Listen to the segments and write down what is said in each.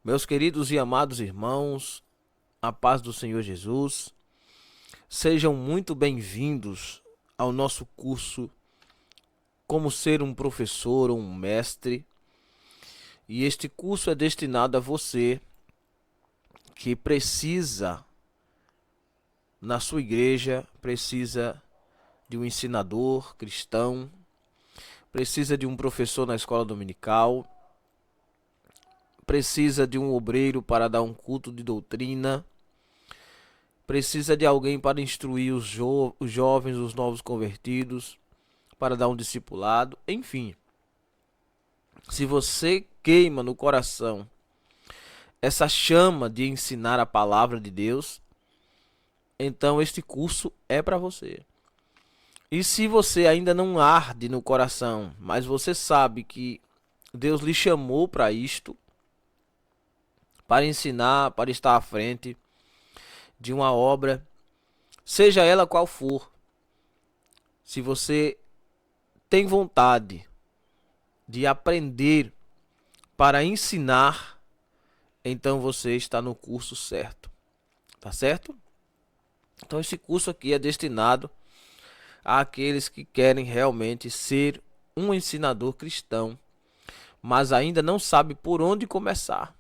Meus queridos e amados irmãos, a paz do Senhor Jesus, sejam muito bem-vindos ao nosso curso Como Ser um Professor ou um Mestre. E este curso é destinado a você que precisa, na sua igreja, precisa de um ensinador cristão, precisa de um professor na escola dominical, precisa de um obreiro para dar um culto de doutrina, precisa de alguém para instruir os jovens, os novos convertidos, para dar um discipulado, enfim. Se você queima no coração essa chama de ensinar a palavra de Deus, então este curso é para você. E se você ainda não arde no coração, mas você sabe que Deus lhe chamou para isto, para ensinar, para estar à frente de uma obra, seja ela qual for, se você tem vontade de aprender para ensinar, então você está no curso certo, tá certo? Então esse curso aqui é destinado àqueles que querem realmente ser um ensinador cristão, mas ainda não sabe por onde começar.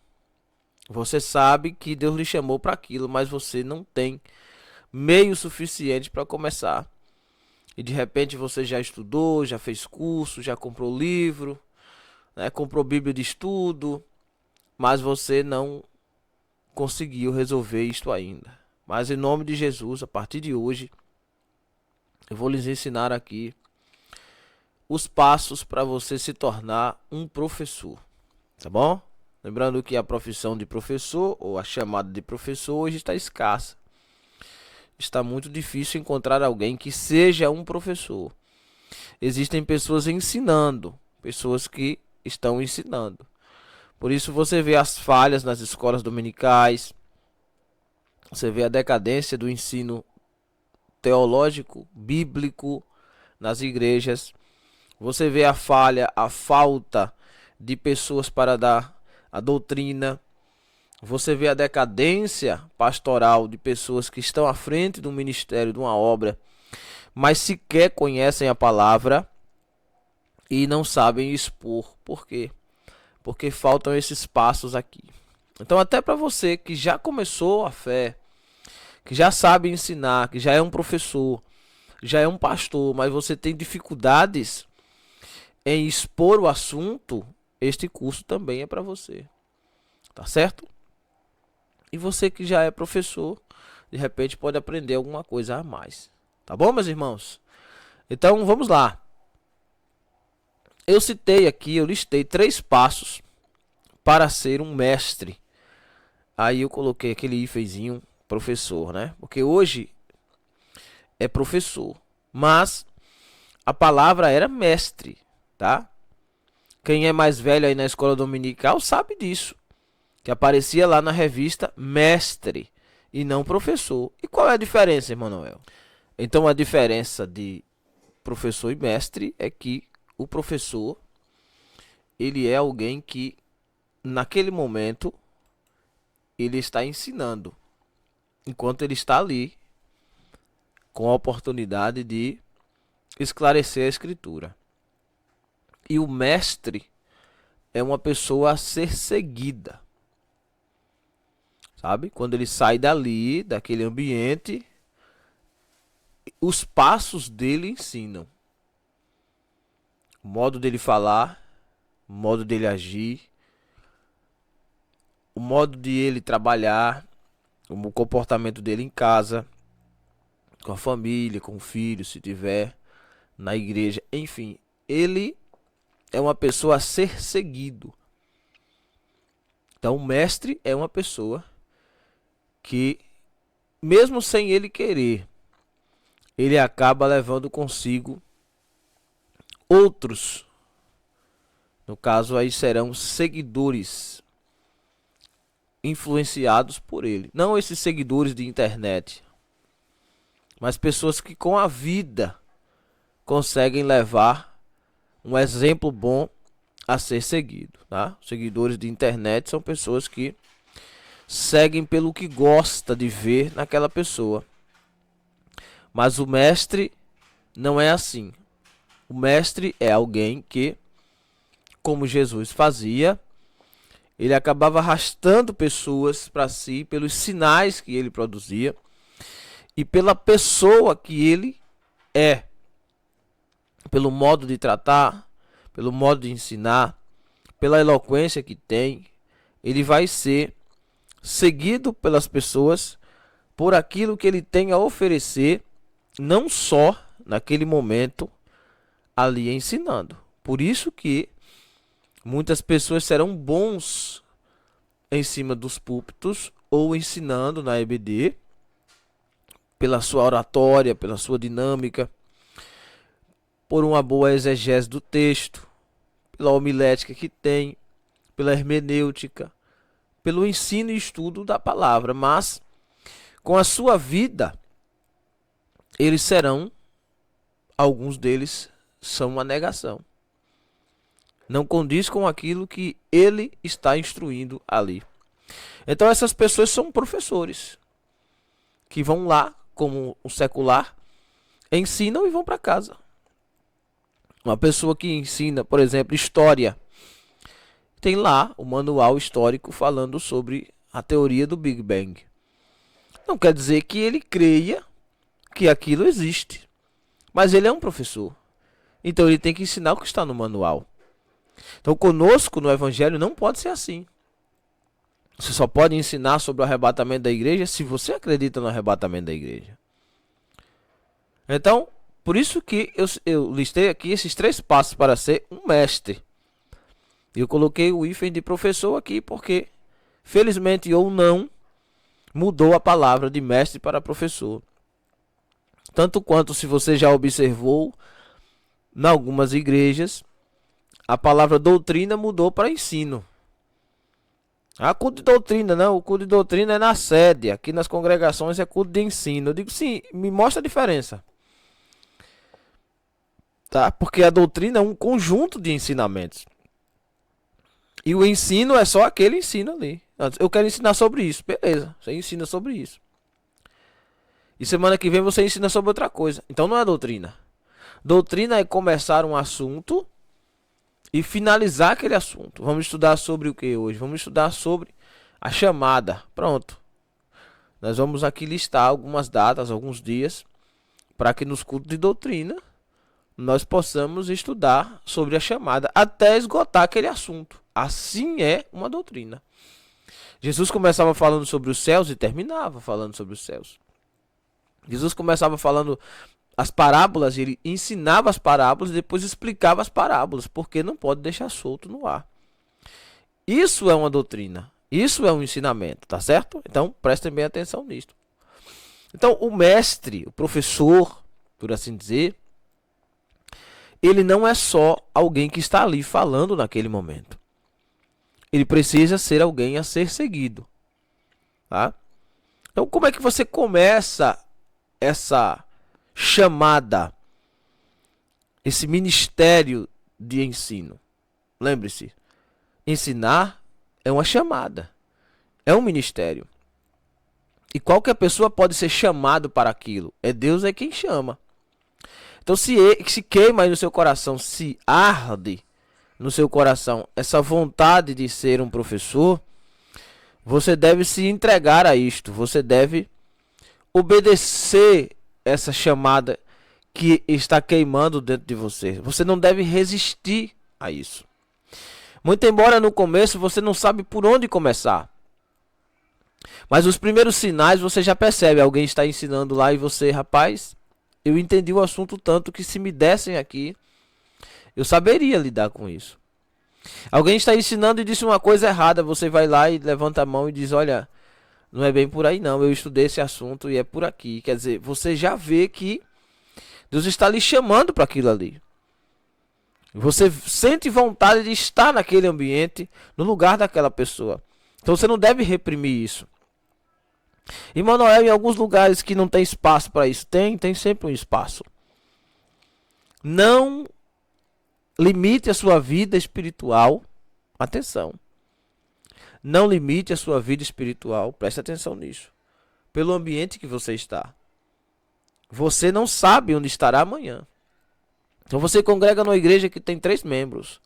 Você sabe que Deus lhe chamou para aquilo, mas você não tem meio suficiente para começar. E de repente você já estudou, já fez curso, já comprou livro, né, comprou Bíblia de estudo, mas você não conseguiu resolver isto ainda. Mas em nome de Jesus, a partir de hoje, eu vou lhes ensinar aqui os passos para você se tornar um professor, tá bom? Lembrando que a profissão de professor, ou a chamada de professor, hoje está escassa. Está muito difícil encontrar alguém que seja um professor. Existem pessoas ensinando, pessoas que estão ensinando. Por isso você vê as falhas nas escolas dominicais, você vê a decadência do ensino teológico, bíblico nas igrejas. Você vê a falha, a falta de pessoas para dar a doutrina. Você vê a decadência pastoral de pessoas que estão à frente do ministério, de uma obra, mas sequer conhecem a palavra e não sabem expor. Por quê? Porque faltam esses passos aqui. Então, até para você que já começou a fé, que já sabe ensinar, que já é um professor, já é um pastor, mas você tem dificuldades em expor o assunto, este curso também é para você. Tá certo? E você que já é professor, de repente pode aprender alguma coisa a mais. Tá bom, meus irmãos? Então, vamos lá. Eu listei 3 passos para ser um mestre. Aí eu coloquei aquele hífenzinho, professor, né? Porque hoje é professor, mas a palavra era mestre, tá? Quem é mais velho aí na escola dominical sabe disso, que aparecia lá na revista mestre e não professor. E qual é a diferença, Emanuel? Então a diferença de professor e mestre é que o professor, ele é alguém que naquele momento ele está ensinando, enquanto ele está ali com a oportunidade de esclarecer a escritura. E o mestre é uma pessoa a ser seguida. Sabe? Quando ele sai dali, daquele ambiente, os passos dele ensinam. O modo dele falar, o modo dele agir, o modo de ele trabalhar, o comportamento dele em casa, com a família, com o filho, se tiver, na igreja, enfim. Ele é uma pessoa a ser seguido. Então, o mestre é uma pessoa que, mesmo sem ele querer, ele acaba levando consigo outros. No caso, aí serão seguidores influenciados por ele. Não esses seguidores de internet, mas pessoas que com a vida conseguem levar um exemplo bom a ser seguido, tá? Seguidores de internet são pessoas que seguem pelo que gosta de ver naquela pessoa. Mas o mestre não é assim. O mestre é alguém que, como Jesus fazia, ele acabava arrastando pessoas para si pelos sinais que ele produzia e pela pessoa que ele é, pelo modo de tratar, pelo modo de ensinar, pela eloquência que tem. Ele vai ser seguido pelas pessoas por aquilo que ele tem a oferecer, não só naquele momento ali ensinando. Por isso que muitas pessoas serão bons em cima dos púlpitos ou ensinando na EBD, pela sua oratória, pela sua dinâmica, por uma boa exegese do texto, pela homilética que tem, pela hermenêutica, pelo ensino e estudo da palavra. Mas com a sua vida, eles serão, alguns deles são uma negação. Não condiz com aquilo que ele está instruindo ali. Então essas pessoas são professores que vão lá, como o secular, ensinam e vão para casa. Uma pessoa que ensina, por exemplo, história, tem lá o manual histórico falando sobre a teoria do Big Bang. Não quer dizer que ele creia que aquilo existe, mas ele é um professor. Então ele tem que ensinar o que está no manual. Então conosco no Evangelho não pode ser assim. Você só pode ensinar sobre o arrebatamento da igreja se você acredita no arrebatamento da igreja. Então, por isso que eu listei aqui esses 3 passos para ser um mestre. Eu coloquei o hífen de professor aqui porque, felizmente ou não, mudou a palavra de mestre para professor. Tanto quanto, se você já observou, em algumas igrejas, a palavra doutrina mudou para ensino. Culto de doutrina, não. O culto de doutrina é na sede. Aqui nas congregações é culto de ensino. Eu digo, sim, me mostra a diferença. Tá? Porque a doutrina é um conjunto de ensinamentos. E o ensino é só aquele ensino ali. Eu quero ensinar sobre isso. Beleza, você ensina sobre isso. E semana que vem você ensina sobre outra coisa. Então não é doutrina. Doutrina é começar um assunto e finalizar aquele assunto. Vamos estudar sobre o que hoje? Vamos estudar sobre a chamada. Pronto. Nós vamos aqui listar algumas datas, alguns dias, para que nos cultos de doutrina nós possamos estudar sobre a chamada até esgotar aquele assunto. Assim é uma doutrina. Jesus começava falando sobre os céus e terminava falando sobre os céus. Jesus começava falando as parábolas, ele ensinava as parábolas e depois explicava as parábolas, porque não pode deixar solto no ar. Isso é uma doutrina, isso é um ensinamento, tá certo? Então prestem bem atenção nisso. Então o mestre, o professor, por assim dizer, ele não é só alguém que está ali falando naquele momento. Ele precisa ser alguém a ser seguido, tá? Então como é que você começa essa chamada, esse ministério de ensino? Lembre-se, ensinar é uma chamada, é um ministério. E qualquer pessoa pode ser chamado para aquilo. Deus é quem chama. Então se queima aí no seu coração, se arde no seu coração essa vontade de ser um professor, você deve se entregar a isto. Você deve obedecer essa chamada que está queimando dentro de você. Você não deve resistir a isso. Muito embora no começo você não sabe por onde começar. Mas os primeiros sinais você já percebe. Alguém está ensinando lá e você, rapaz, eu entendi o assunto tanto que se me dessem aqui, eu saberia lidar com isso. Alguém está ensinando e disse uma coisa errada. Você vai lá e levanta a mão e diz, olha, não é bem por aí não, eu estudei esse assunto e é por aqui. Quer dizer, você já vê que Deus está lhe chamando para aquilo ali. Você sente vontade de estar naquele ambiente, no lugar daquela pessoa. Então você não deve reprimir isso. Em Manoel, em alguns lugares que não tem espaço para isso, tem sempre um espaço. Não limite a sua vida espiritual. Atenção. Não limite a sua vida espiritual. Preste atenção nisso. Pelo ambiente que você está. Você não sabe onde estará amanhã. Então você congrega numa igreja que tem 3 membros.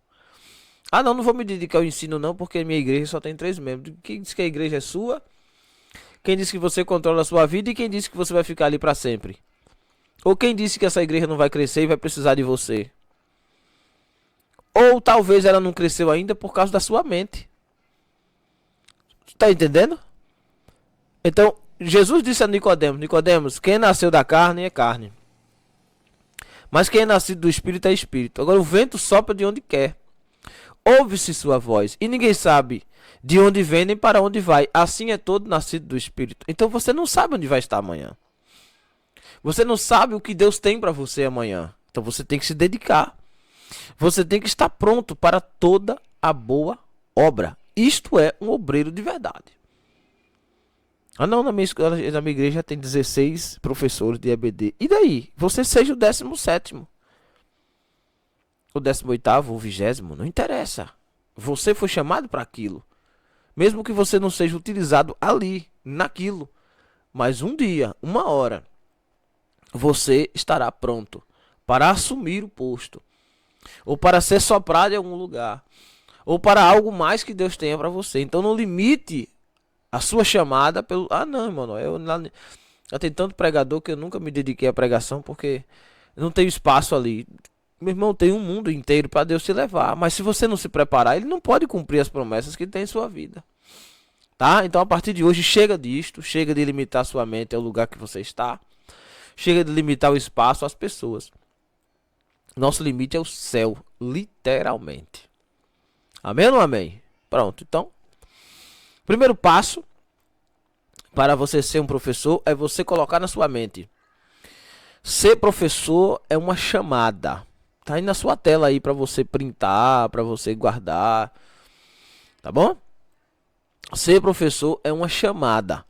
Ah, não vou me dedicar ao ensino não, porque minha igreja só tem 3 membros. Quem disse que a igreja é sua? Quem disse que você controla a sua vida? E quem disse que você vai ficar ali para sempre? Ou quem disse que essa igreja não vai crescer e vai precisar de você? Ou talvez ela não cresceu ainda por causa da sua mente. Está entendendo? Então, Jesus disse a Nicodemos: Nicodemos, quem nasceu da carne é carne, mas quem é nascido do Espírito é Espírito. Agora o vento sopra de onde quer. Ouve-se sua voz, e ninguém sabe de onde vem nem para onde vai. Assim é todo nascido do Espírito. Então você não sabe onde vai estar amanhã. Você não sabe o que Deus tem para você amanhã. Então você tem que se dedicar. Você tem que estar pronto para toda a boa obra. Isto é um obreiro de verdade. Ah não, na minha escola, na minha igreja tem 16 professores de EBD. E daí? Você seja o 17º. O 18º, o 20º, não interessa. Você foi chamado para aquilo. Mesmo que você não seja utilizado ali, naquilo. Mas um dia, uma hora, você estará pronto para assumir o posto. Ou para ser soprado em algum lugar. Ou para algo mais que Deus tenha para você. Então não limite a sua chamada pelo... Ah não, mano, eu tenho tanto pregador que eu nunca me dediquei à pregação porque não tenho espaço ali. Meu irmão, tem um mundo inteiro para Deus te levar. Mas se você não se preparar, Ele não pode cumprir as promessas que tem em sua vida. Tá? Então a partir de hoje chega disto. Chega de limitar sua mente ao lugar que você está. Chega de limitar o espaço às pessoas. Nosso limite é o céu, literalmente. Amém ou não amém? Pronto, então. Primeiro passo para você ser um professor é você colocar na sua mente: ser professor é uma chamada. Tá aí na sua tela aí para você printar, para você guardar. Tá bom? Ser professor é uma chamada.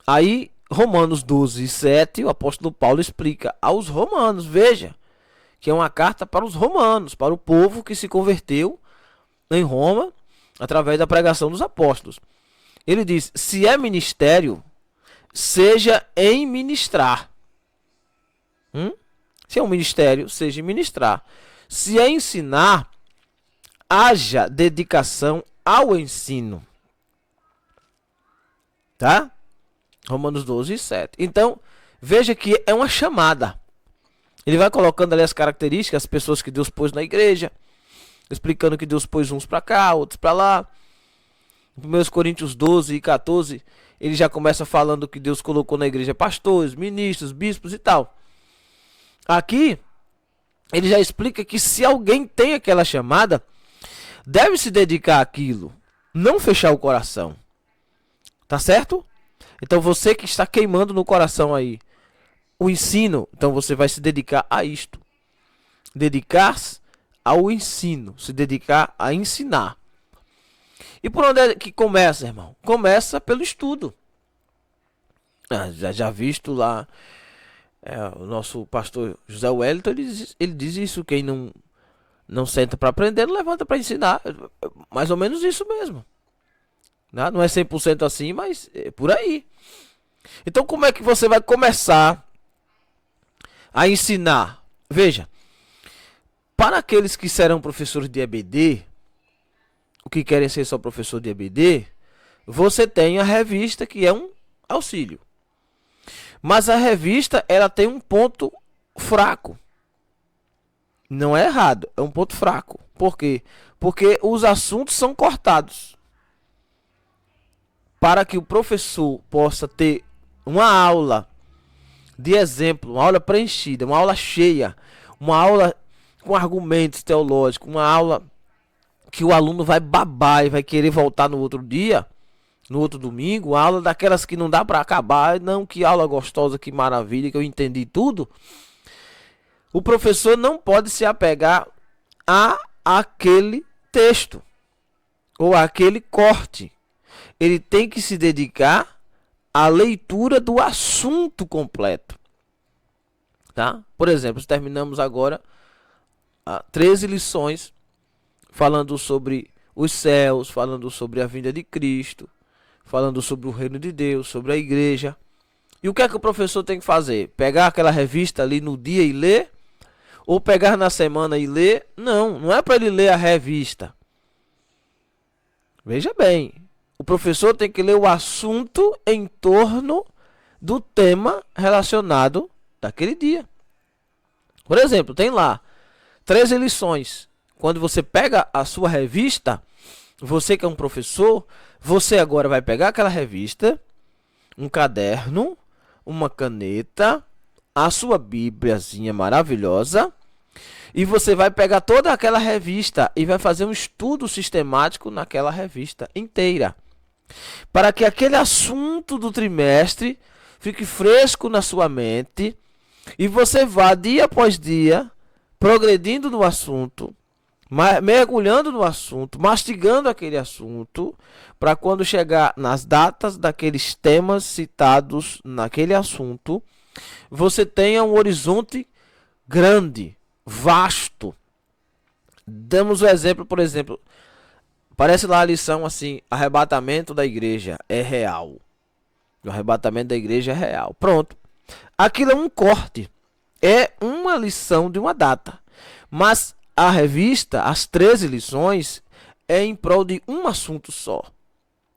Aí, Romanos 12:7, o apóstolo Paulo explica aos romanos, veja, que é uma carta para os romanos, para o povo que se converteu em Roma através da pregação dos apóstolos. Ele diz: se é ministério, seja em ministrar. Se é um ministério, seja em ministrar. Se é ensinar, haja dedicação ao ensino. Tá? Romanos 12:7. Então, veja que é uma chamada. Ele vai colocando ali as características, as pessoas que Deus pôs na igreja, explicando que Deus pôs uns para cá, outros para lá. Em 1 Coríntios 12:14, ele já começa falando que Deus colocou na igreja pastores, ministros, bispos e tal. Aqui, ele já explica que se alguém tem aquela chamada, deve se dedicar àquilo, não fechar o coração. Tá certo? Então você que está queimando no coração aí o ensino, então você vai se dedicar a isto. Dedicar-se ao ensino, se dedicar a ensinar. E por onde é que começa, irmão? Começa pelo estudo. Já visto lá, o nosso pastor José Wellington, ele diz isso: quem não senta para aprender, não levanta para ensinar. Mais ou menos isso mesmo. Não é 100% assim, mas é por aí. Então como é que você vai começar a ensinar? Veja, para aqueles que serão professores de EBD, o que querem ser só professor de EBD, você tem a revista, que é um auxílio. Mas a revista, ela tem um ponto fraco. Não é errado, é um ponto fraco. Por quê? Porque os assuntos são cortados. Para que o professor possa ter uma aula de exemplo, uma aula preenchida, uma aula cheia, uma aula com argumentos teológicos, uma aula que o aluno vai babar e vai querer voltar no outro dia, no outro domingo, uma aula daquelas que não dá para acabar. Não, que aula gostosa, que maravilha, que eu entendi tudo. O professor não pode se apegar a aquele texto ou àquele corte. Ele tem que se dedicar à leitura do assunto completo. Tá? Por exemplo, terminamos agora 13 lições falando sobre os céus, falando sobre a vinda de Cristo, falando sobre o reino de Deus, sobre a igreja. E o que é que o professor tem que fazer? Pegar aquela revista ali no dia e ler? Ou pegar na semana e ler? Não, não é para ele ler a revista. Veja bem, o professor tem que ler o assunto em torno do tema relacionado daquele dia. Por exemplo, tem lá 13 lições. Quando você pega a sua revista, você que é um professor, você agora vai pegar aquela revista, um caderno, uma caneta, a sua bíbliazinha maravilhosa, e você vai pegar toda aquela revista e vai fazer um estudo sistemático naquela revista inteira, para que aquele assunto do trimestre fique fresco na sua mente e você vá dia após dia progredindo no assunto, mergulhando no assunto, mastigando aquele assunto, para quando chegar nas datas daqueles temas citados naquele assunto, você tenha um horizonte grande, vasto. Damos o exemplo, por exemplo, parece lá a lição assim: arrebatamento da igreja é real. O arrebatamento da igreja é real. Pronto. Aquilo é um corte. É uma lição de uma data. Mas a revista, as 13 lições, é em prol de um assunto só.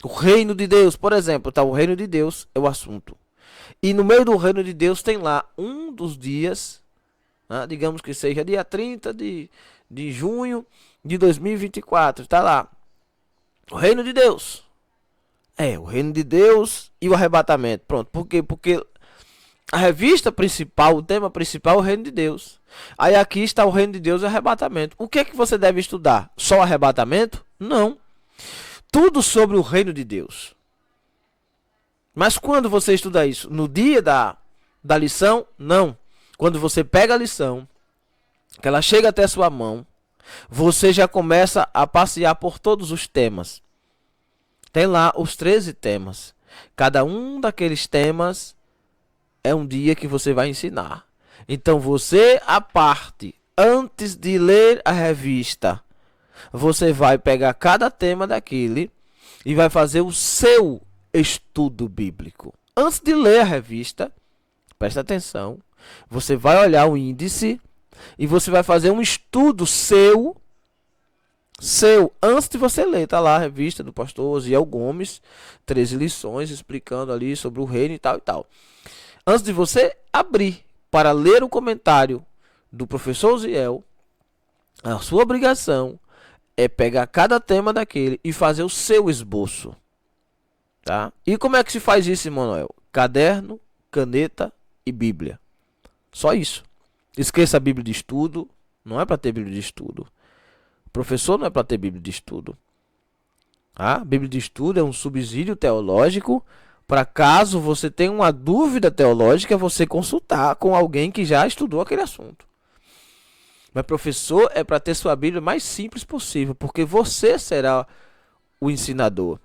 O reino de Deus, por exemplo, tá? O reino de Deus é o assunto. E no meio do reino de Deus tem lá um dos dias, né? Digamos que seja dia 30 de junho de 2024. Está lá. O reino de Deus. O reino de Deus e o arrebatamento. Pronto. Por quê? Porque a revista principal, o tema principal é o reino de Deus. Aí aqui está o reino de Deus e o arrebatamento. O que é que você deve estudar? Só o arrebatamento? Não. Tudo sobre o reino de Deus. Mas quando você estuda isso? No dia da lição? Não. Quando você pega a lição, que ela chega até sua mão, você já começa a passear por todos os temas. Tem lá os 13 temas. Cada um daqueles temas é um dia que você vai ensinar. Então você, à parte, antes de ler a revista, você vai pegar cada tema daquele e vai fazer o seu estudo bíblico. Antes de ler a revista, presta atenção, você vai olhar o índice e você vai fazer um estudo seu, antes de você ler. Tá lá a revista do pastor Osiel Gomes, 13 lições explicando ali sobre o reino e tal e tal. Antes de você abrir para ler o comentário do professor Osiel, a sua obrigação é pegar cada tema daquele e fazer o seu esboço. Tá? E como é que se faz isso, Emanuel? Caderno, caneta e Bíblia. Só isso. Esqueça a Bíblia de estudo. Não é para ter Bíblia de estudo. O professor não é para ter Bíblia de estudo. A Bíblia de estudo é um subsídio teológico para caso você tenha uma dúvida teológica, você consultar com alguém que já estudou aquele assunto. Mas professor é para ter sua Bíblia mais simples possível, porque você será o ensinador.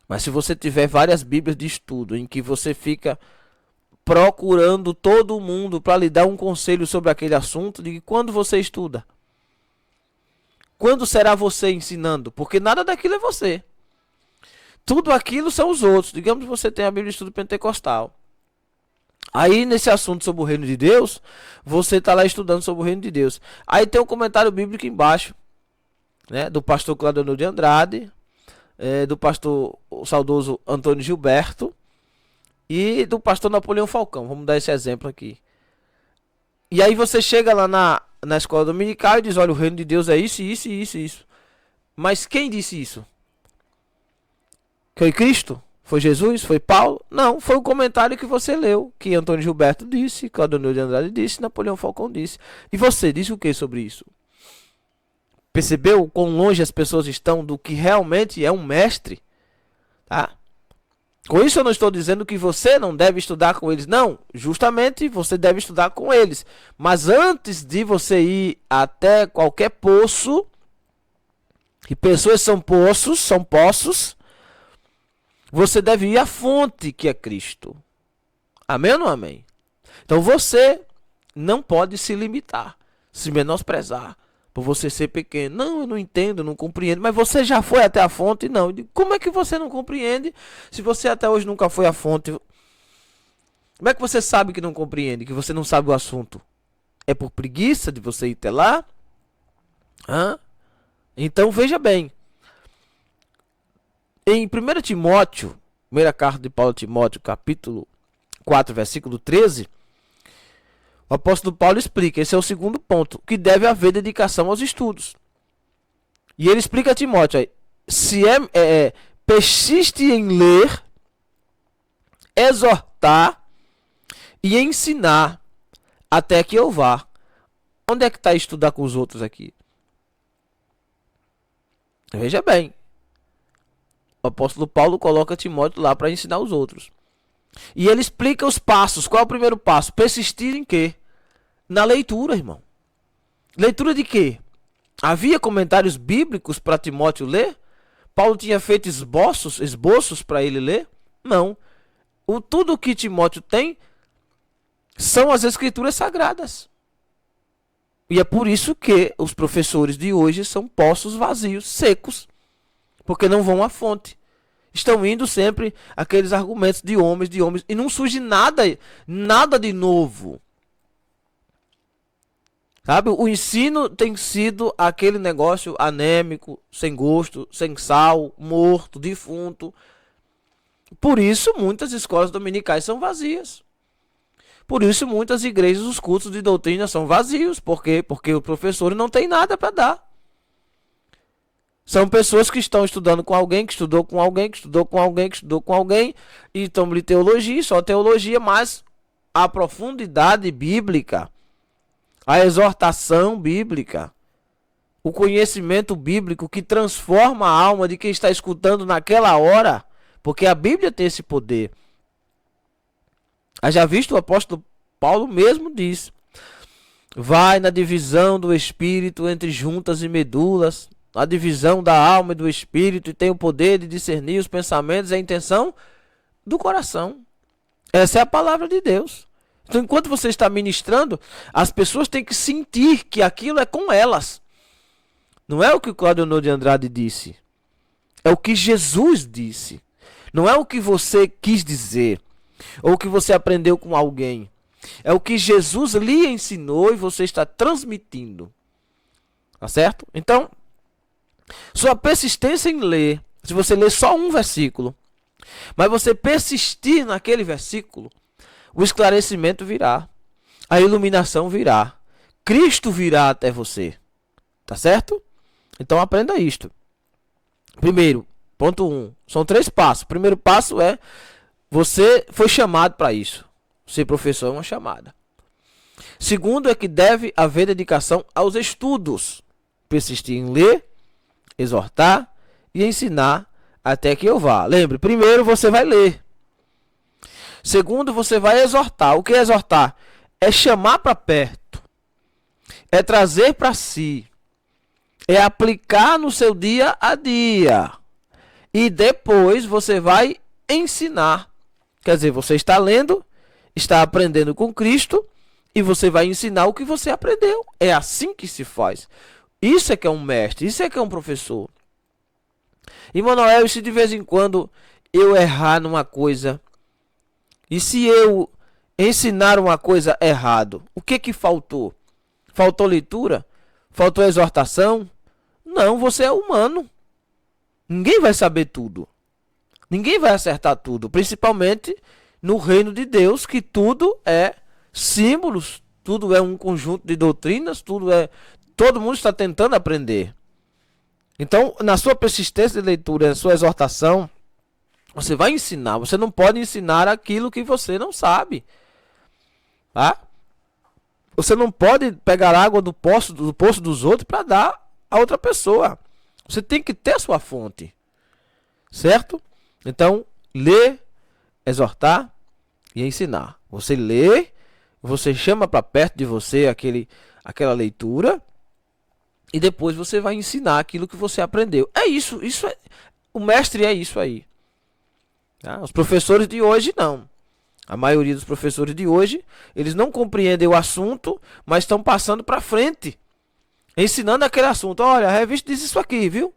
Mas se você tiver várias Bíblias de estudo em que você fica procurando todo mundo para lhe dar um conselho sobre aquele assunto, diga quando você estuda. Quando será você ensinando? Porque nada daquilo é você. Tudo aquilo são os outros. Digamos que você tem a Bíblia de estudo pentecostal. Aí nesse assunto sobre o reino de Deus, você está lá estudando sobre o reino de Deus. Aí tem um comentário bíblico embaixo, né, do pastor Claudionor de Andrade, do pastor saudoso Antônio Gilberto e do pastor Napoleão Falcão. Vamos dar esse exemplo aqui. E aí você chega lá na escola dominical e diz: olha, o reino de Deus é isso, isso, isso, isso. Mas quem disse isso? Foi Cristo? Foi Jesus? Foi Paulo? Não, foi o comentário que você leu, que Antônio Gilberto disse, Claudionor de Andrade disse, Napoleão Falcão disse. E você disse o que sobre isso? Percebeu quão longe as pessoas estão do que realmente é um mestre? Tá? Com isso eu não estou dizendo que você não deve estudar com eles. Não, justamente você deve estudar com eles. Mas antes de você ir até qualquer poço, e pessoas são poços, você deve ir à fonte que é Cristo. Amém ou não amém? Então você não pode se limitar. se menosprezar, por você ser pequeno. Não, eu não entendo, eu não compreendo. Mas você já foi até a fonte? Não. Eu digo, como é que você não compreende se você até hoje nunca foi à fonte? Como é que você sabe que não compreende, que você não sabe o assunto? É por preguiça de você ir até lá? Hã? Então veja bem. Em 1 Timóteo, primeira carta de Paulo a Timóteo, capítulo 4, versículo 13, o apóstolo Paulo explica, esse é o segundo ponto, que deve haver dedicação aos estudos. E ele explica a Timóteo aí, persiste em ler, exortar e ensinar até que eu vá. Onde é que está estudar com os outros aqui? Veja bem. O apóstolo Paulo coloca Timóteo lá para ensinar os outros. E ele explica os passos. Qual é o primeiro passo? Persistir em quê? Na leitura, irmão. Leitura de quê? Havia comentários bíblicos para Timóteo ler? Paulo tinha feito esboços para ele ler? Não. Tudo que Timóteo tem são as escrituras sagradas. E é por isso que os professores de hoje são poços vazios, secos, porque não vão à fonte. Estão indo sempre aqueles argumentos de homens, e não surge nada de novo. Sabe? O ensino tem sido aquele negócio anêmico, sem gosto, sem sal, morto, defunto. Por isso muitas escolas dominicais são vazias. Por isso muitas igrejas, os cultos de doutrina são vazios. Por quê? Porque o professor não tem nada para dar. São pessoas que estão estudando com alguém, que estudou com alguém, que estudou com alguém, que estudou com alguém, e estão de teologia, só teologia, mas a profundidade bíblica, a exortação bíblica, o conhecimento bíblico que transforma a alma de quem está escutando naquela hora, porque a Bíblia tem esse poder. Já visto, o apóstolo Paulo mesmo diz: vai na divisão do espírito entre juntas e medulas, a divisão da alma e do espírito, e tem o poder de discernir os pensamentos e a intenção do coração. Essa é a palavra de Deus. Então, enquanto você está ministrando, as pessoas têm que sentir que aquilo é com elas. Não é o que o Claudionor de Andrade disse. É o que Jesus disse. Não é o que você quis dizer, ou o que você aprendeu com alguém. É o que Jesus lhe ensinou e você está transmitindo. Tá certo? Então, sua persistência em ler, se você ler só um versículo, mas você persistir naquele versículo, o esclarecimento virá, a iluminação virá, Cristo virá até você. Tá certo? Então aprenda isto. Primeiro, ponto 1, são 3 passos. O primeiro passo é: você foi chamado para isso. Ser professor é uma chamada. Segundo é que deve haver dedicação aos estudos. Persistir em ler, exortar e ensinar até que eu vá. Lembre, primeiro você vai ler. Segundo, você vai exortar. O que é exortar? É chamar para perto. É trazer para si. É aplicar no seu dia a dia. E depois você vai ensinar. Quer dizer, você está lendo, está aprendendo com Cristo e você vai ensinar o que você aprendeu. É assim que se faz. Isso é que é um mestre, isso é que é um professor. E Manoel, e se de vez em quando eu errar numa coisa, e se eu ensinar uma coisa errado, o que que faltou? Faltou leitura? Faltou exortação? Não, você é humano. Ninguém vai saber tudo. Ninguém vai acertar tudo, principalmente no reino de Deus, que tudo é símbolos, tudo é um conjunto de doutrinas, todo mundo está tentando aprender. Então, na sua persistência de leitura, na sua exortação, você vai ensinar. Você não pode ensinar aquilo que você não sabe. Tá? Você não pode pegar água do poço dos outros para dar a outra pessoa. Você tem que ter a sua fonte. Certo? Então, ler, exortar e ensinar. Você lê, você chama para perto de você aquela leitura, e depois você vai ensinar aquilo que você aprendeu. É isso, o mestre é isso aí. Tá? Os professores de hoje não. A maioria dos professores de hoje, eles não compreendem o assunto, mas estão passando para frente, ensinando aquele assunto. Olha, a revista diz isso aqui, viu?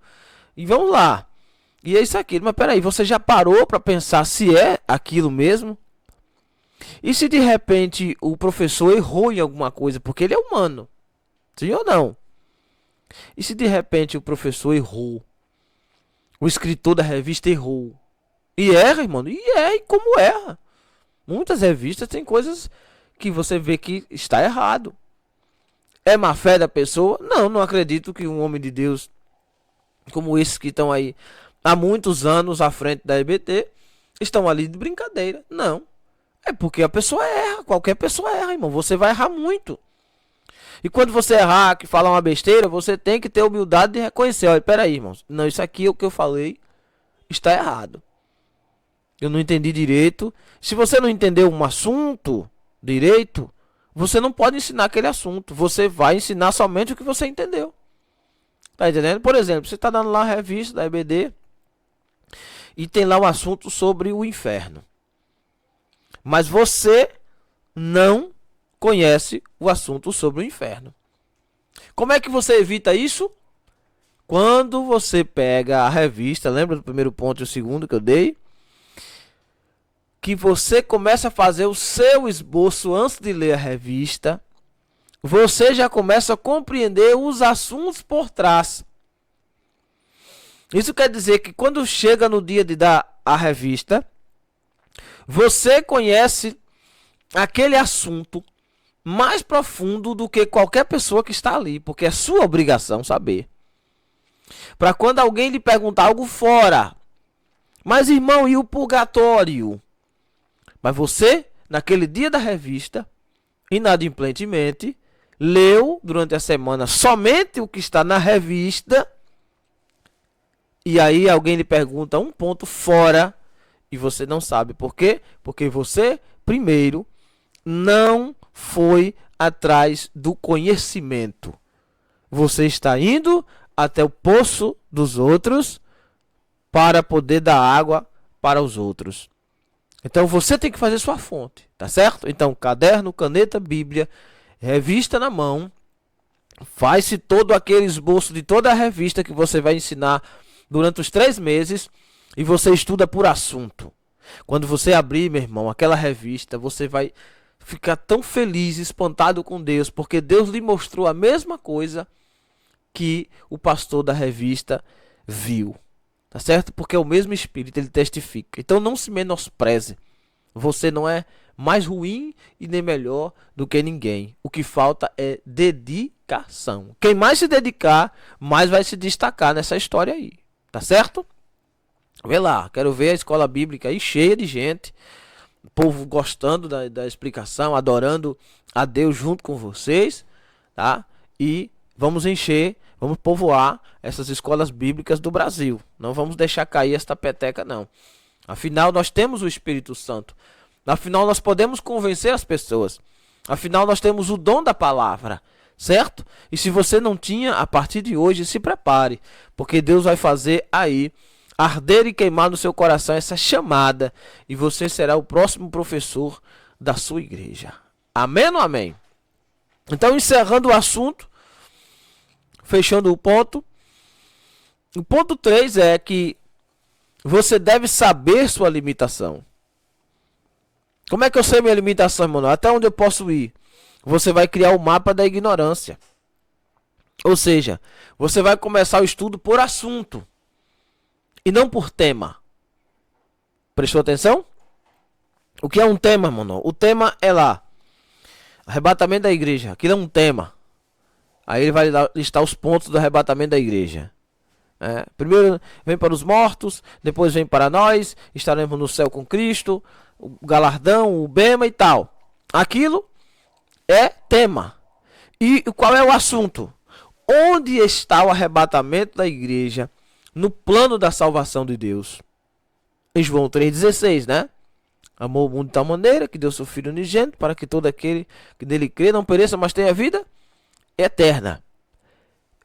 E vamos lá. E é isso aqui. Mas peraí, você já parou para pensar se é aquilo mesmo? E se de repente o professor errou em alguma coisa, porque ele é humano? Sim ou não? E se de repente o professor errou? O escritor da revista errou? E erra, irmão? E como erra? Muitas revistas têm coisas que você vê que está errado. É má fé da pessoa? Não acredito que um homem de Deus como esses que estão aí há muitos anos à frente da EBT estão ali de brincadeira. Não. É porque a pessoa erra. Qualquer pessoa erra, irmão. Você vai errar muito. E quando você errar, que falar uma besteira, você tem que ter humildade de reconhecer. Olha, peraí, irmãos. Não, isso aqui é o que eu falei está errado. Eu não entendi direito. Se você não entendeu um assunto direito, você não pode ensinar aquele assunto. Você vai ensinar somente o que você entendeu. Tá entendendo? Por exemplo, você está dando lá a revista da EBD e tem lá um assunto sobre o inferno. Mas você não conhece o assunto sobre o inferno. Como é que você evita isso? Quando você pega a revista, lembra do primeiro ponto e o segundo que eu dei? Que você começa a fazer o seu esboço antes de ler a revista. Você já começa a compreender os assuntos por trás. Isso quer dizer que quando chega no dia de dar a revista, você conhece aquele assunto mais profundo do que qualquer pessoa que está ali, porque é sua obrigação saber. Para quando alguém lhe perguntar algo fora, mas irmão, e o purgatório? Mas você, naquele dia da revista, inadimplentemente, leu durante a semana somente o que está na revista, e aí alguém lhe pergunta um ponto fora, e você não sabe por quê? Porque você, primeiro, não foi atrás do conhecimento. Você está indo até o poço dos outros para poder dar água para os outros. Então você tem que fazer sua fonte, tá certo? Então caderno, caneta, Bíblia, revista na mão, faz-se todo aquele esboço de toda a revista que você vai ensinar durante os 3 meses e você estuda por assunto. Quando você abrir, meu irmão, aquela revista, você vai ficar tão feliz, espantado com Deus, porque Deus lhe mostrou a mesma coisa que o pastor da revista viu. Tá certo? Porque é o mesmo Espírito, ele testifica. Então não se menospreze. Você não é mais ruim e nem melhor do que ninguém. O que falta é dedicação. Quem mais se dedicar, mais vai se destacar nessa história aí. Tá certo? Vê lá, quero ver a escola bíblica aí cheia de gente. O povo gostando da explicação, adorando a Deus junto com vocês. Tá? E vamos encher, vamos povoar essas escolas bíblicas do Brasil. Não vamos deixar cair esta peteca, não. Afinal, nós temos o Espírito Santo. Afinal, nós podemos convencer as pessoas. Afinal, nós temos o dom da palavra, certo? E se você não tinha, a partir de hoje, se prepare. Porque Deus vai fazer aí arder e queimar no seu coração essa chamada. E você será o próximo professor da sua igreja. Amém ou amém? Então, encerrando o assunto, fechando o ponto. O ponto 3 é que você deve saber sua limitação. Como é que eu sei minha limitação, irmão? Até onde eu posso ir? Você vai criar o mapa da ignorância. Ou seja, você vai começar o estudo por assunto e não por tema. Prestou atenção? O que é um tema, irmão? O tema é lá. Arrebatamento da igreja. Aquilo é um tema. Aí ele vai listar os pontos do arrebatamento da igreja. Primeiro vem para os mortos, depois vem para nós, estaremos no céu com Cristo, o galardão, o bema e tal. Aquilo é tema. E qual é o assunto? Onde está o arrebatamento da igreja no plano da salvação de Deus? Em João 3,16, né? Amou o mundo de tal maneira que deu seu Filho unigênito para que todo aquele que nele crê não pereça, mas tenha vida eterna.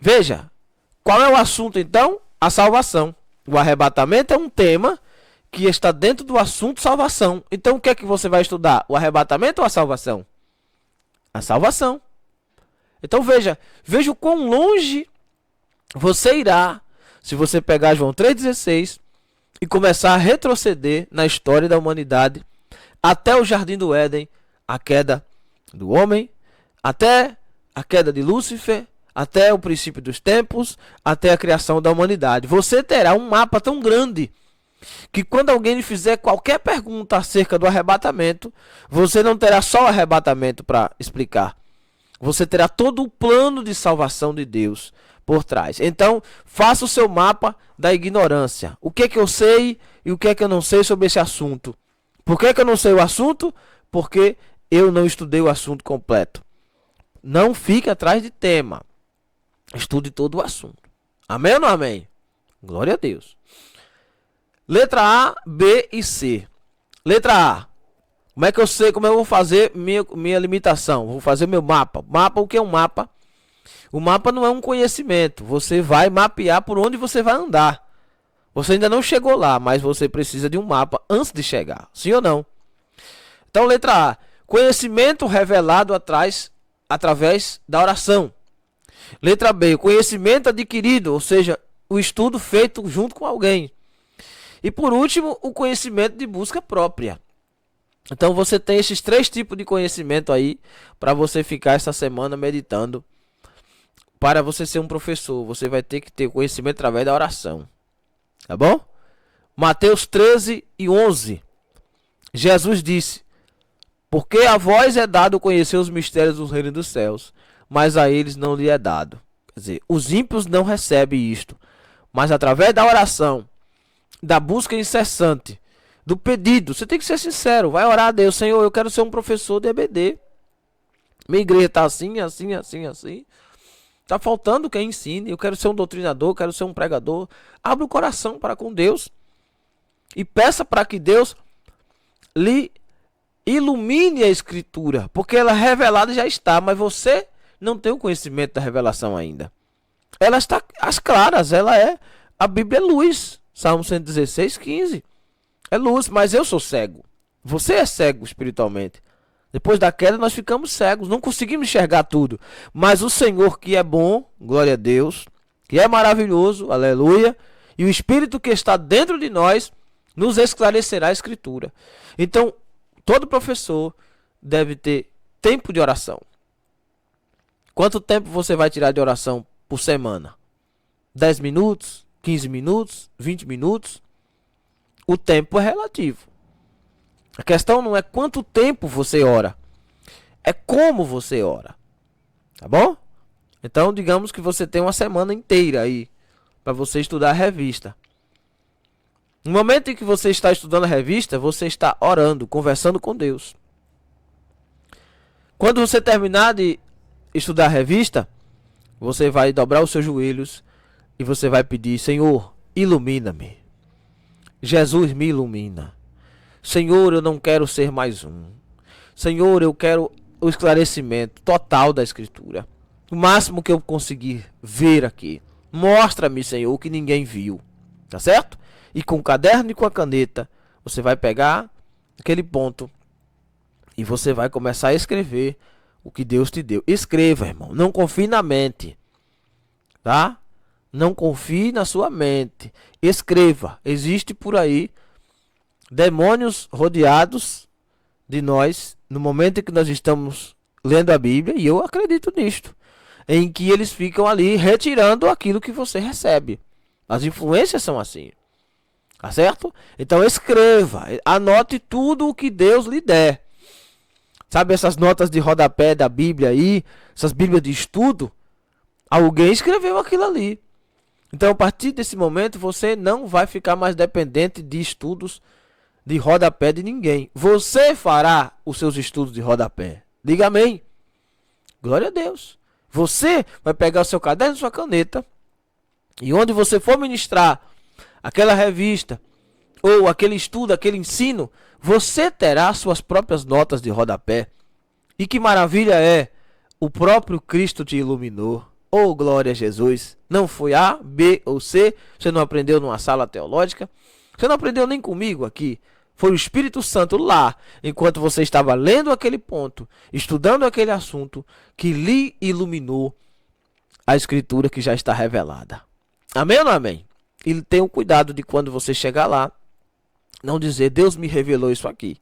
Veja, qual é o assunto então? A salvação. O arrebatamento é um tema que está dentro do assunto salvação. Então o que é que você vai estudar? O arrebatamento ou a salvação? A salvação. Então veja o quão longe você irá se você pegar João 3,16 e começar a retroceder na história da humanidade até o Jardim do Éden, a queda do homem, até a queda de Lúcifer, até o princípio dos tempos, até a criação da humanidade. Você terá um mapa tão grande que quando alguém lhe fizer qualquer pergunta acerca do arrebatamento, você não terá só o arrebatamento para explicar. Você terá todo o plano de salvação de Deus por trás. Então, faça o seu mapa da ignorância. O que é que eu sei e o que é que eu não sei sobre esse assunto? Por que é que eu não sei o assunto? Porque eu não estudei o assunto completo. Não fique atrás de tema. Estude todo o assunto. Amém ou não amém? Glória a Deus. Letra A, B e C. Letra A. Como é que eu sei, como eu vou fazer minha limitação? Vou fazer meu mapa. Mapa, o que é um mapa? O mapa não é um conhecimento. Você vai mapear por onde você vai andar. Você ainda não chegou lá, mas você precisa de um mapa antes de chegar. Sim ou não? Então, letra A. Conhecimento revelado através da oração. Letra B. Conhecimento adquirido, ou seja, o estudo feito junto com alguém. E por último, o conhecimento de busca própria. Então você tem esses 3 tipos de conhecimento aí para você ficar essa semana meditando. Para você ser um professor, você vai ter que ter conhecimento através da oração. Tá bom? Mateus 13:11. Jesus disse: porque a vós é dado conhecer os mistérios do reino dos céus, mas a eles não lhe é dado. Quer dizer, os ímpios não recebem isto, mas através da oração, da busca incessante, do pedido, você tem que ser sincero, vai orar a Deus: Senhor, eu quero ser um professor de EBD. Minha igreja está assim. Está faltando quem ensine. Eu quero ser um doutrinador, quero ser um pregador. Abra o coração para com Deus e peça para que Deus lhe ilumine a escritura, porque ela revelada já está, mas você não tem o conhecimento da revelação ainda. Ela está às claras, a Bíblia é luz. Salmo 116:15. É luz, mas eu sou cego. Você é cego espiritualmente. Depois da queda nós ficamos cegos, não conseguimos enxergar tudo. Mas o Senhor, que é bom, glória a Deus, que é maravilhoso, aleluia, e o Espírito que está dentro de nós nos esclarecerá a escritura. Então, todo professor deve ter tempo de oração. Quanto tempo você vai tirar de oração por semana? 10 minutos? 15 minutos? 20 minutos? O tempo é relativo. A questão não é quanto tempo você ora, é como você ora. Tá bom? Então, digamos que você tem uma semana inteira aí para você estudar a revista. No momento em que você está estudando a revista, você está orando, conversando com Deus. Quando você terminar de estudar a revista, você vai dobrar os seus joelhos e você vai pedir: Senhor, ilumina-me. Jesus, me ilumina. Senhor, eu não quero ser mais um. Senhor, eu quero o esclarecimento total da escritura. O máximo que eu conseguir ver aqui. Mostra-me, Senhor, o que ninguém viu. Tá certo? E com o caderno e com a caneta, você vai pegar aquele ponto e você vai começar a escrever o que Deus te deu. Escreva, irmão. Não confie na mente. Tá? Não confie na sua mente. Escreva. Existe por aí demônios rodeados de nós no momento em que nós estamos lendo a Bíblia, e eu acredito nisto, em que eles ficam ali retirando aquilo que você recebe. As influências são assim. Tá certo? Então escreva, anote tudo o que Deus lhe der. Sabe essas notas de rodapé da Bíblia aí, essas Bíblias de estudo? Alguém escreveu aquilo ali. Então, a partir desse momento, você não vai ficar mais dependente de estudos de rodapé de ninguém. Você fará os seus estudos de rodapé. Diga amém. Glória a Deus. Você vai pegar o seu caderno e sua caneta, e onde você for ministrar aquela revista, ou aquele estudo, aquele ensino, você terá suas próprias notas de rodapé. E que maravilha é! O próprio Cristo te iluminou. Oh, glória a Jesus. Não foi A, B ou C. Você não aprendeu numa sala teológica. Você não aprendeu nem comigo aqui. Foi o Espírito Santo lá, enquanto você estava lendo aquele ponto, estudando aquele assunto, que lhe iluminou a escritura que já está revelada. Amém ou não amém? E tenha cuidado de quando você chegar lá, não dizer, Deus me revelou isso aqui.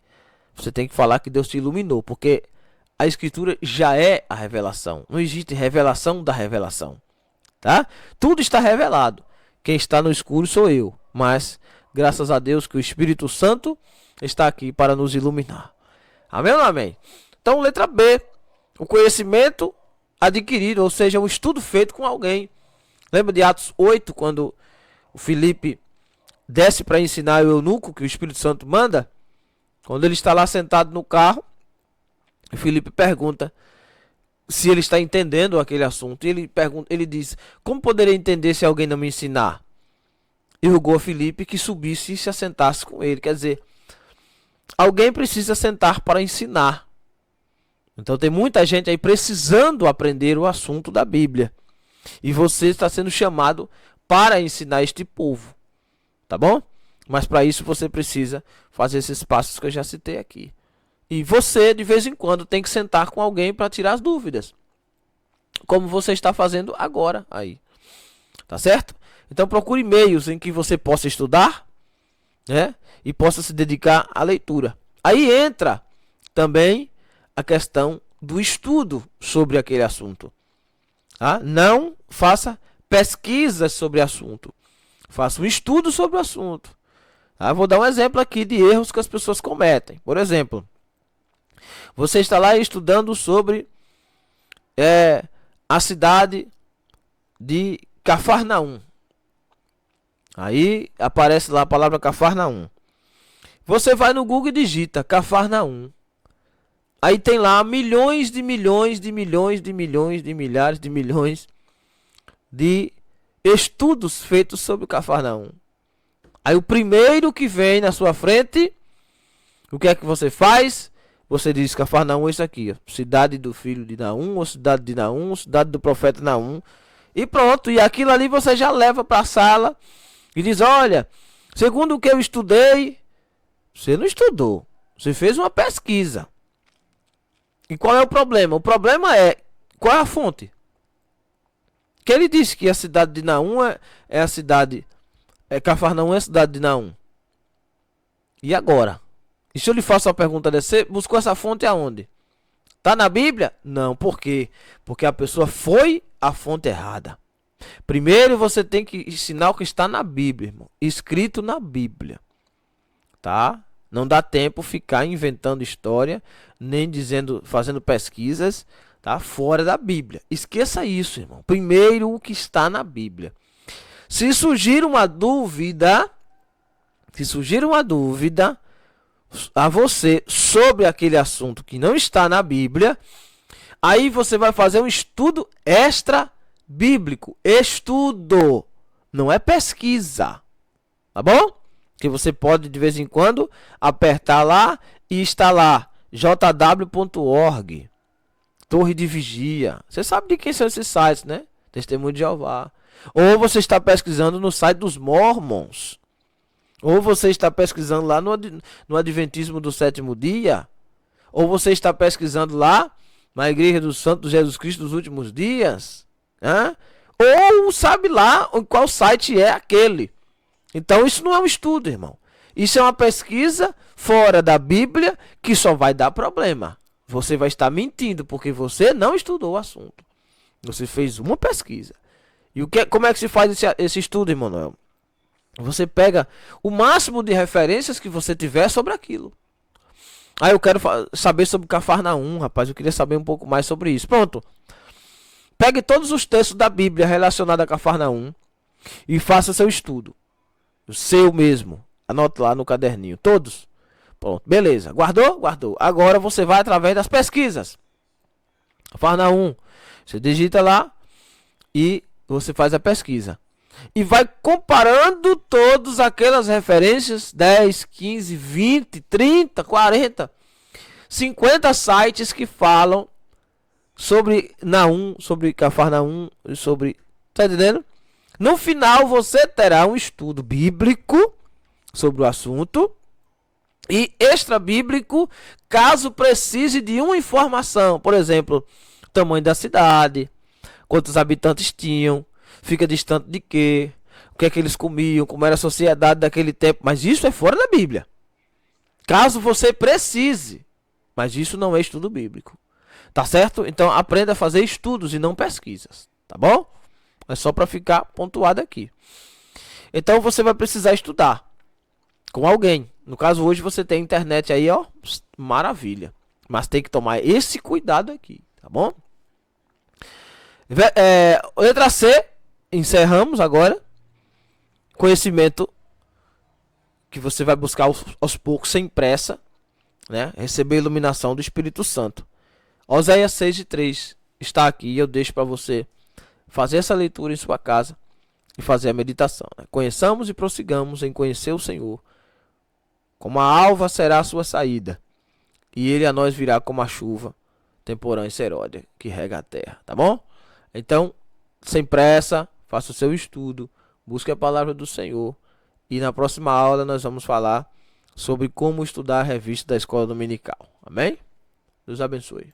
Você tem que falar que Deus te iluminou, porque a escritura já é a revelação. Não existe revelação da revelação. Tá? Tudo está revelado. Quem está no escuro sou eu, mas graças a Deus que o Espírito Santo está aqui para nos iluminar. Amém ou não amém? Então, letra B, o conhecimento adquirido, ou seja, um estudo feito com alguém. Lembra de Atos 8, quando o Filipe desce para ensinar o eunuco que o Espírito Santo manda? Quando ele está lá sentado no carro, o Filipe pergunta se ele está entendendo aquele assunto. E ele diz, como poderia entender se alguém não me ensinar? E rogou a Filipe que subisse e se assentasse com ele. Quer dizer, alguém precisa sentar para ensinar. Então tem muita gente aí precisando aprender o assunto da Bíblia. E você está sendo chamado para ensinar este povo. Tá bom? Mas para isso você precisa fazer esses passos que eu já citei aqui. E você, de vez em quando, tem que sentar com alguém para tirar as dúvidas. Como você está fazendo agora aí. Tá certo? Então procure meios em que você possa estudar, né? E possa se dedicar à leitura. Aí entra também a questão do estudo sobre aquele assunto. Tá? Não faça pesquisas sobre o assunto. Faça um estudo sobre o assunto. Tá? Vou dar um exemplo aqui de erros que as pessoas cometem. Por exemplo, você está lá estudando sobre a cidade de Cafarnaum. Aí aparece lá a palavra Cafarnaum. Você vai no Google e digita Cafarnaum. Aí tem lá milhões de milhões de milhões de milhões de milhares de milhões de estudos feitos sobre Cafarnaum. Aí o primeiro que vem na sua frente, o que é que você faz? Você diz Cafarnaum é isso aqui, ó. Cidade do filho de Naum, ou cidade de Naum, ou cidade do profeta Naum. E pronto, e aquilo ali você já leva para a sala e diz, olha, segundo o que eu estudei, você não estudou, você fez uma pesquisa. E qual é o problema? O problema é, qual é a fonte? Que ele disse que a cidade de Naum é a cidade, Cafarnaum é a cidade de Naum. E agora? E se eu lhe faço uma pergunta dessa, você buscou essa fonte aonde? Tá na Bíblia? Não, por quê? Porque a pessoa foi à fonte errada. Primeiro você tem que ensinar o que está na Bíblia, irmão. Escrito na Bíblia. Tá? Não dá tempo ficar inventando história, nem dizendo, fazendo pesquisas, tá? Fora da Bíblia. Esqueça isso, irmão. Primeiro o que está na Bíblia. Se surgir uma dúvida a você sobre aquele assunto que não está na Bíblia, aí você vai fazer um estudo extra bíblico. Estudo, não é pesquisa. Tá bom? Que você pode de vez em quando apertar lá e instalar jw.org, Torre de Vigia. Você sabe de quem são esses sites, né? Testemunho de Jeová. Ou você está pesquisando no site dos Mormons. Ou você está pesquisando lá no Adventismo do Sétimo Dia. Ou você está pesquisando lá na Igreja do Santo Jesus Cristo dos Últimos Dias. Né? Ou sabe lá qual site é aquele. Então isso não é um estudo, irmão. Isso é uma pesquisa fora da Bíblia que só vai dar problema. Você vai estar mentindo porque você não estudou o assunto. Você fez uma pesquisa. E como é que se faz esse estudo, Emanuel? Você pega o máximo de referências que você tiver sobre aquilo. Eu quero saber sobre Cafarnaum, rapaz. Eu queria saber um pouco mais sobre isso. Pronto. Pegue todos os textos da Bíblia relacionados a Cafarnaum e faça seu estudo. O seu mesmo. Anote lá no caderninho. Todos. Pronto. Beleza. Guardou? Guardou. Agora você vai através das pesquisas. Cafarnaum. Você digita lá e você faz a pesquisa. E vai comparando todas aquelas referências, 10, 15, 20, 30, 40, 50 sites que falam sobre Naum, sobre Cafarnaum, sobre... Tá entendendo? No final você terá um estudo bíblico sobre o assunto. E extra-bíblico, caso precise de uma informação, por exemplo, tamanho da cidade, quantos habitantes tinham, fica distante de quê, o que é que eles comiam, como era a sociedade daquele tempo. Mas isso é fora da Bíblia. Caso você precise, mas isso não é estudo bíblico. Tá certo? Então aprenda a fazer estudos e não pesquisas, tá bom? É só para ficar pontuado aqui. Então você vai precisar estudar com alguém. No caso, hoje você tem internet aí, ó, maravilha. Mas tem que tomar esse cuidado aqui, tá bom? Letra C, encerramos agora. Conhecimento que você vai buscar aos poucos, sem pressa, né? Receber a iluminação do Espírito Santo. Oséias 6:3 está aqui e eu deixo para você fazer essa leitura em sua casa e fazer a meditação, né? Conheçamos e prossigamos em conhecer o Senhor. Como a alva será a sua saída, e ele a nós virá como a chuva temporã e seródia que rega a terra, tá bom? Então, sem pressa, faça o seu estudo, busque a palavra do Senhor, e na próxima aula nós vamos falar sobre como estudar a revista da escola dominical. Amém? Deus abençoe.